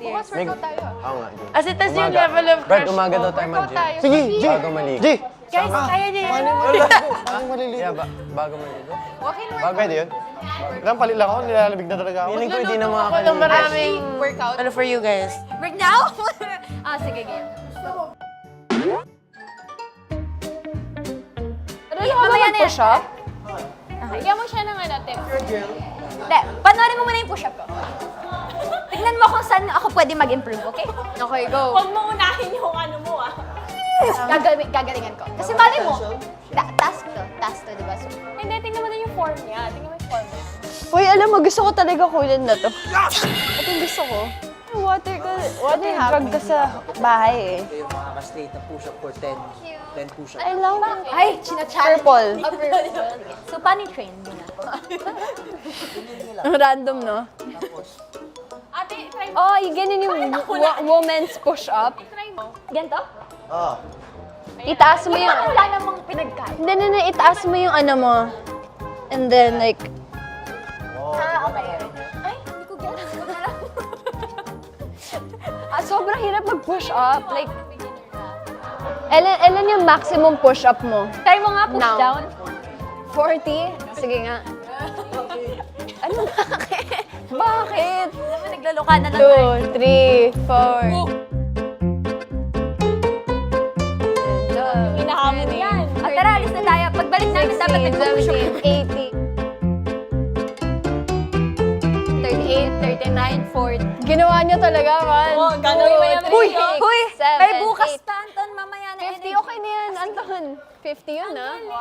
Bukas workout tayo. Oo nga, G. As it is yung level of Brad, crush umaga mo. daw tayo Workout mag-gym. tayo. Sige, G! Bago maligo. G! Guys, kaya niya Paano yun. yung maliligo? Paano yung maliligo? Yeah, bago maligo. Walking Bago workout. Pwede yun? Ilang palit lang ako, nilalamig na talaga ako. Feeling ko hindi na Ako ng makakaligo. maraming Workout. ano for you guys. Break now? Sige, game. Real ka ba mag-push up? Bigyan mo siya ng ano, tip. Hindi, panoorin mo muna yung push up ko. Tignan mo kung saan ako pwede mag-improve, okay? Okay, go. Huwag mo unahin yung ano mo ah. Gagalingan ko. Kasi mali mo, task to, di ba? So, Hindi, tingnan mo din yung form niya. Tingnan mo yung form niya. Uy, alam mo, gusto ko talaga kulin na to. Ito yung gusto ko. Water drug ka sa bahay eh. Ito yung makaka-straight na push-up for 10 push-up. I love ay, chinachallenge. purple. So, paano yung train? Ang random, no? Ate, try mo. Oh, yung ganyan yung woman's push-up. Try mo. Ganito? Oo. Itaas mo yung... Wala namang pinagkain. Hindi, itaas mo yung ano mo. And then, like, Okay. Ay, hindi ko gano'n. sobrang hirap mag-push up. Like, ilan yung maximum push up mo? Try mo nga, push Now. down. 40? Sige nga. Ano bakit? Bakit? Naman, naglaloka na lang tayo. 2, 3, 4. Hinahamon yan. Tara, alis na tayo. Pagbalik namin, dapat nag-push up. 80. 38, 39, 40. Ginawa niyo talaga, man. Oo, gagawin mo yan. Uy! Huy! Seven, May bukas eight. pa, Anton. Mamaya na. 50, okay na yan, Anton. 50 yun, ah. Wow.